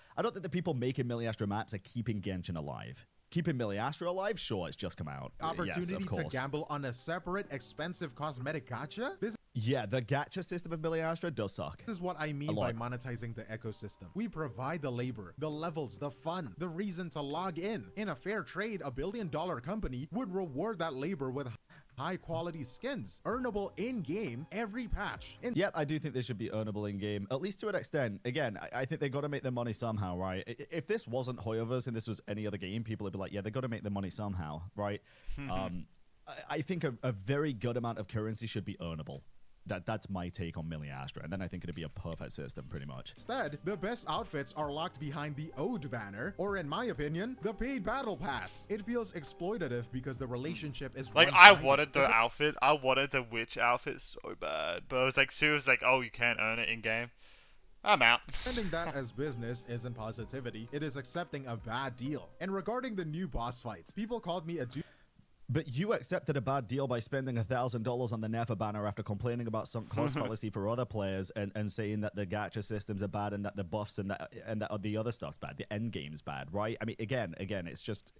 making Miliastra maps are keeping Genshin alive. Keeping Miliastra alive? Sure, it's just come out. Opportunity yes, of to course. gamble on a separate, expensive cosmetic gacha? Yeah, the gacha system of Miliastra does suck. This is what I mean by monetizing the ecosystem. We provide the labor, the levels, the fun, the reason to log in. In a fair trade, a billion-dollar company would reward that labor with high-quality skins, earnable in-game every patch. Yeah, I do think they should be earnable in-game, at least to an extent. Again, I think they got to make their money somehow, right? If this wasn't Hoyoverse and this was any other game, people would be like, yeah, they got to make their money somehow, right? I think a very good amount of currency should be earnable. That's my take on Miliastra, and then I think it'd be a perfect system, pretty much. Instead, the best outfits are locked behind the Ode banner, or in my opinion, the paid battle pass. It feels exploitative because the relationship is like I wanted the outfit. I wanted the witch outfit so bad, but it was like Sue was like, "Oh, you can't earn it in game." I'm out. Spending that as business isn't positivity. It is accepting a bad deal. And regarding the new boss fights, people called me a But you accepted a bad deal by spending $1,000 on the Nefer banner after complaining about sunk cost fallacy for other players and saying that the gacha systems are bad and that the buffs and that the other stuff's bad. The end game's bad, right? I mean, again, it's just...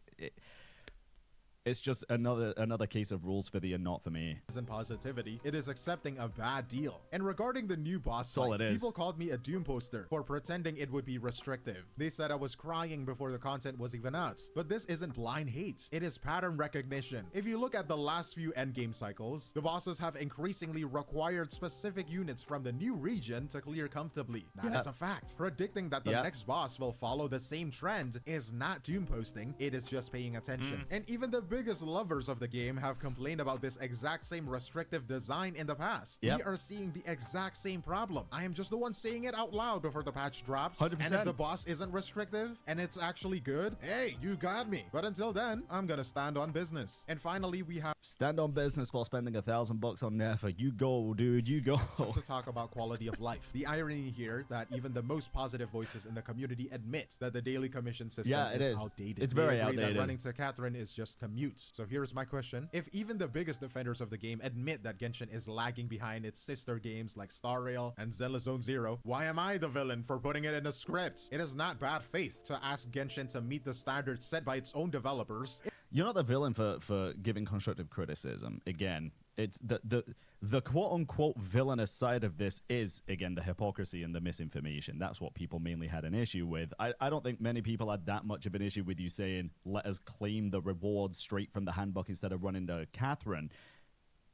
It's just another case of rules for thee and not for me. Isn't positivity, it is accepting a bad deal. And regarding the new boss fights, people called me a Doom poster for pretending it would be restrictive. They said I was crying before the content was even out. But this isn't blind hate, it is pattern recognition. If you look at the last few endgame cycles, the bosses have increasingly required specific units from the new region to clear comfortably. That is a fact. Predicting that the next boss will follow the same trend is not Doom posting, it is just paying attention. And even the biggest lovers of the game have complained about this exact same restrictive design in the past. Yep. We are seeing the exact same problem. I am just the one saying it out loud before the patch drops. 100%. And if the boss isn't restrictive and it's actually good, hey, you got me. But until then, I'm gonna stand on business. And finally, we have Stand on business while spending $1,000 on Nefer. You go, dude. You go. to talk about quality of life. The irony here that even the most positive voices in the community admit that the daily commission system is outdated. It's very They agree outdated. that running to Catherine is just commute. So here's my question. If even the biggest defenders of the game admit that Genshin is lagging behind its sister games like Star Rail and Zelda Zone Zero, why am I the villain for putting it in a script? It is not bad faith to ask Genshin to meet the standards set by its own developers. You're not the villain for giving constructive criticism. Again, it's the quote-unquote villainous side of this is, again, the hypocrisy and the misinformation. That's what people mainly had an issue with. I don't think many people had that much of an issue with you saying, let us claim the rewards straight from the handbook instead of running to Catherine.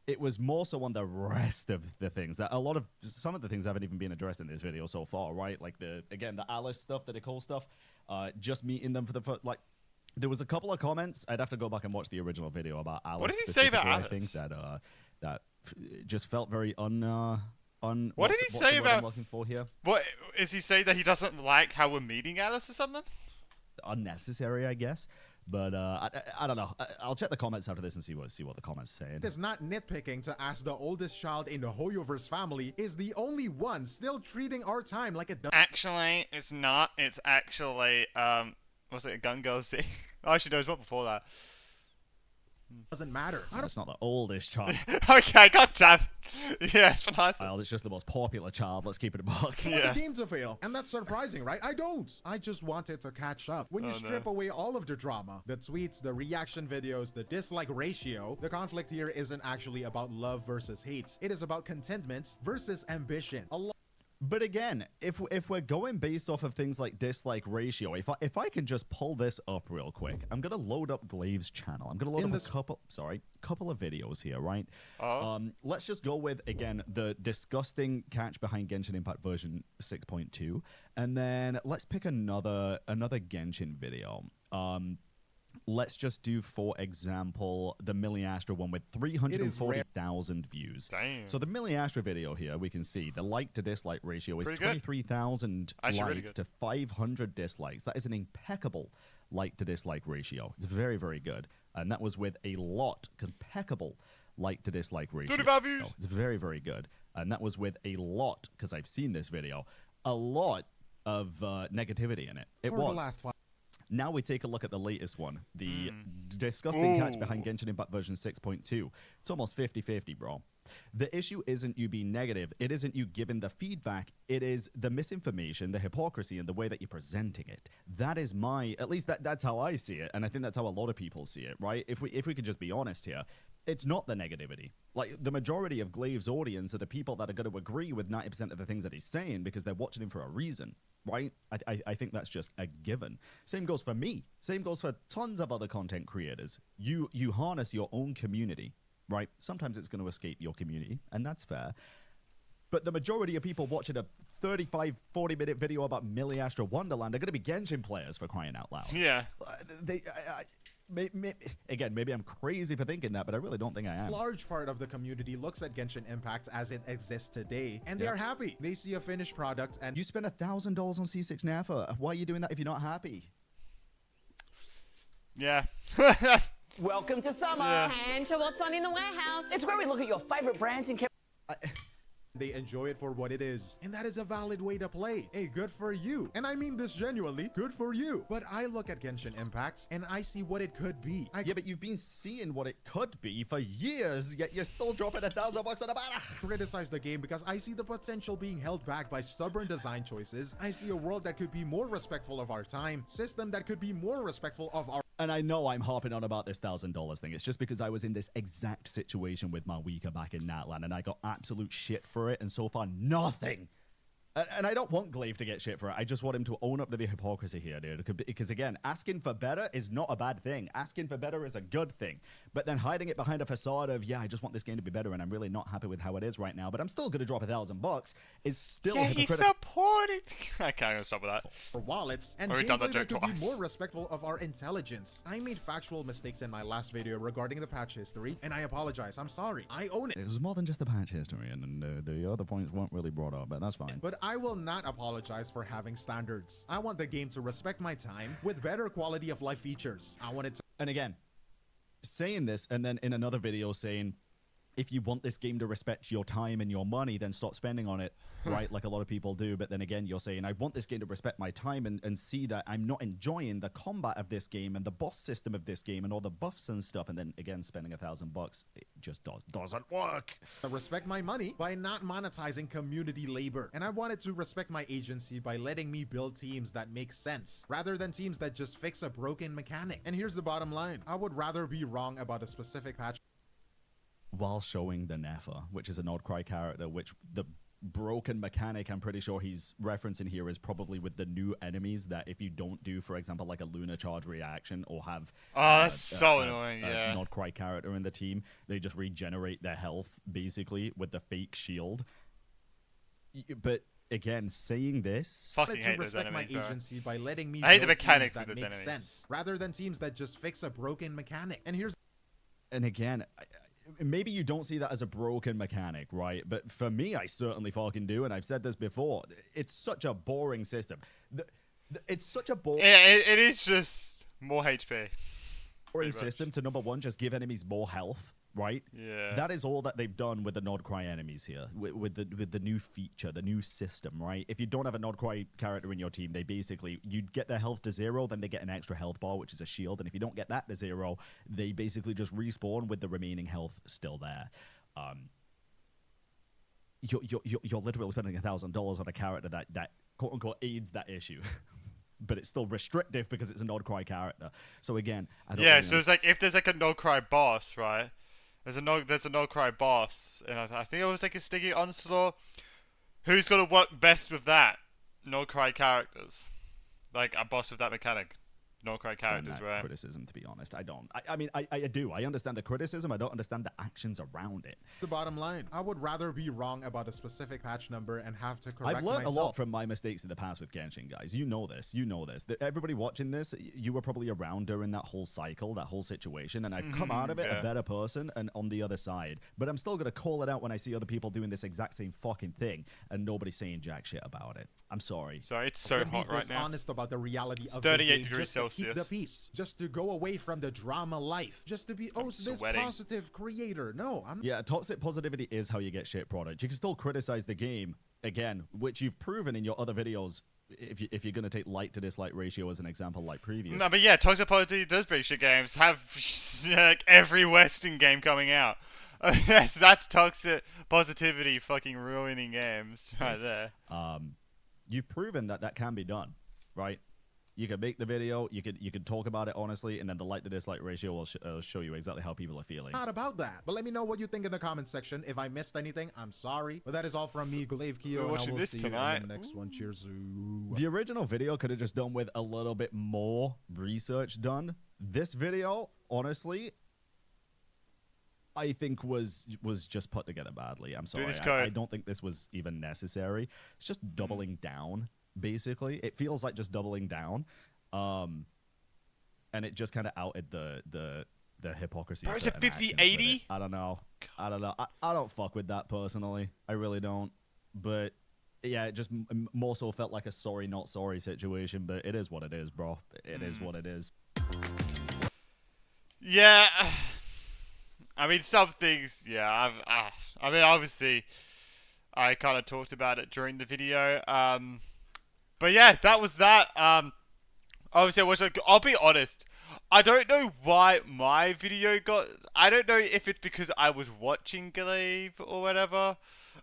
It was more so on the rest of the things that some of the things haven't even been addressed in this video so far, right? Like the Alice stuff, the Nicole stuff, just meeting them for the first, like, there was a couple of comments. I'd have to go back and watch the original video about Alice. What did he say about specifically. Alice? I think that just felt very What did he what's say the word about? I'm looking for here? What is he saying that he doesn't like how we're meeting Alice or something? Unnecessary, I guess. But I don't know. I'll check the comments after this and see what the comments say. It is not nitpicking to ask the oldest child in the Hoyoverse family is the only one still treating our time like it Actually, it's not. It's actually was it a gun girl scene? Oh, actually, no, it's not before that. doesn't matter. That's not the oldest child. Okay, goddamn. Yeah, it's nice. It's just the most popular child. Let's keep it a buck. I Yeah. want the game to fail, and that's surprising, right? I don't. I just want it to catch up. When you strip away all of the drama, the tweets, the reaction videos, the dislike ratio, the conflict here isn't actually about love versus hate. It is about contentment versus ambition. But again, if we're going based off of things like dislike ratio, if I can just pull this up real quick, I'm gonna load up Glaive's channel. I'm gonna load up a couple of videos here, right? Let's just go with again the disgusting catch behind Genshin Impact version 6.2, and then let's pick another Genshin video. Let's just do, for example, the Milliastra one with 340,000 views. Damn. So the Milliastra video here, we can see the like to dislike ratio is Pretty good. 23,000 Actually, really likes good. to 500 dislikes. That is an impeccable like to dislike ratio. It's very, very good. And that was with a lot, impeccable like to dislike ratio. 35 views. No, it's very, very good. And that was with a lot, because I've seen this video, a lot of negativity in it. It For was. the last 5 Now we take a look at the latest one, the disgusting catch behind Genshin Impact version 6.2. It's almost 50-50, bro. The issue isn't you being negative. It isn't you giving the feedback. It is the misinformation, the hypocrisy, and the way that you're presenting it. That is at least that's how I see it, and I think that's how a lot of people see it, right? If we could just be honest here, it's not the negativity. Like, the majority of Glaive's audience are the people that are going to agree with 90% of the things that he's saying because they're watching him for a reason, right? I think that's just a given. Same goes for me. Same goes for tons of other content creators. You harness your own community, right? Sometimes it's going to escape your community, and that's fair. But the majority of people watching a 35, 40-minute video about Milliastra Wonderland are going to be Genshin players, for crying out loud. Yeah. Again, maybe I'm crazy for thinking that, but I really don't think I am. large part of the community looks at Genshin Impact as it exists today, and they're happy. They see a finished product, and You spent $1,000 on C6 Nafa. Why are you doing that if you're not happy? Yeah. Welcome to summer. Yeah. And to what's on in the warehouse. It's where we look at your favorite brands and they enjoy it for what it is. And that is a valid way to play. Hey, good for you. And I mean this genuinely, good for you. But I look at Genshin Impact and I see what it could be. Yeah, but you've been seeing what it could be for years, yet you're still dropping $1,000 on a banner. Criticize the game because I see the potential being held back by stubborn design choices. I see a world that could be more respectful of our time, system that could be more respectful of our And I know I'm harping on about this $1,000 thing. It's just because I was in this exact situation with my Wika back in Natlan, and I got absolute shit for it, and so far nothing And I don't want Glaive to get shit for it. I just want him to own up to the hypocrisy here, dude. Because again, asking for better is not a bad thing. Asking for better is a good thing. But then hiding it behind a facade of, yeah, I just want this game to be better and I'm really not happy with how it is right now, but I'm still going to drop $1,000 is still hypocritical. He's supporting. Okay, I'm going to stop with that. For wallets, and We've done that gameplay joke that could twice. be more respectful of our intelligence. I made factual mistakes in my last video regarding the patch history, and I apologize. I'm sorry. I own it. It was more than just the patch history, and the other points weren't really brought up, but that's fine. But I will not apologize for having standards. I want the game to respect my time with better quality of life features. I want it to... And again, saying this, and then in another video saying, if you want this game to respect your time and your money, then stop spending on it, right? Like a lot of people do. But then again, you're saying, I want this game to respect my time and see that I'm not enjoying the combat of this game and the boss system of this game and all the buffs and stuff. And then again, spending $1,000, it just doesn't work. respect my money by not monetizing community labor. And I wanted to respect my agency by letting me build teams that make sense, rather than teams that just fix a broken mechanic. And here's the bottom line. I would rather be wrong about a specific patch While showing the Nefa, which is an Oddcry character, which the broken mechanic I'm pretty sure he's referencing here is probably with the new enemies that if you don't do, for example, like a Lunar Charge reaction or have that's so annoying, yeah. an Oddcry character in the team, they just regenerate their health basically with the fake shield. But again, saying this, Fucking to hate those respect my enemies, bro. agency by letting me I hate the build mechanic teams that with make those enemies. sense, rather than teams that just fix a broken mechanic. And here's and again, maybe you don't see that as a broken mechanic, right? But for me, I certainly fucking do, and I've said this before. It's such a boring system. It's such a boring It is just more HP. system to, number one, just give enemies more health, right? Yeah. That is all that they've done with the Nodcry enemies here, with the new feature, the new system, right? If you don't have a Nodcry character in your team, they basically, you get their health to 0, then they get an extra health bar, which is a shield, and if you don't get that to 0, they basically just respawn with the remaining health still there. You're literally spending $1,000 on a character that quote unquote aids that issue. But it's still restrictive because it's a Nodcry character. So again, I don't really so it's like if there's like a Nodcry boss, right? There's a Nodcry boss, and I think it was like a Sticky Onslaught. Who's gonna work best with that? Nodcry characters, like a boss with that mechanic. Nodcry characters, right? Criticism, to be honest, I don't. I mean, I do. I understand the criticism. I don't understand the actions around it. the bottom line. I would rather be wrong about a specific patch number and have to correct I've learned myself. a lot from my mistakes in the past with Genshin, guys. You know this. You know this. Everybody watching this, you were probably around during that whole cycle, that whole situation, and I've come out of it a better person and on the other side. But I'm still going to call it out when I see other people doing this exact same fucking thing and nobody's saying jack shit about it. I'm sorry. So it's so Let me hot be right now. honest about the reality of 38 the game, degrees just to keep the Celsius. peace, just to go away from the drama life, just to be this sweating. positive creator. No, I'm Yeah, toxic positivity is how you get shit product. You can still criticize the game, again, which you've proven in your other videos, if you're going to take like to dislike ratio as an example like previous. No, but yeah, toxic positivity does break shit games. Have like every Western game coming out. That's toxic positivity fucking ruining games right there. You've proven that can be done, right? You can make the video, you can talk about it honestly, and then the like to dislike ratio will show you exactly how people are feeling. not about that. But let me know what you think in the comment section. If I missed anything, I'm sorry. But that is all from me, Glaive Keo, We're and I watching will this see tonight. you in the next one. Cheers. The original video could have just done with a little bit more research done. This video, honestly, I think was just put together badly. I'm sorry. this I code. don't think this was even necessary. It's just doubling down, basically. It feels like just doubling down. And it just kind of outed the hypocrisy. Bro, of is it certain actions 50-80? with it. I don't know. I don't fuck with that personally. I really don't. But yeah, it just more so felt like a sorry not sorry situation. But it is what it is, bro. It is what it is. Yeah, I mean some things. Yeah, I mean obviously, I kind of talked about it during the video. But yeah, that was that. Obviously, I'll be honest. I don't know why my video got. I don't know if it's because I was watching Glaive or whatever.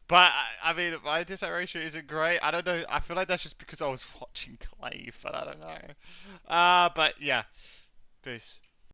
But I mean, my dislike ratio isn't great. I don't know. I feel like that's just because I was watching Glaive, but I don't know. But yeah, peace.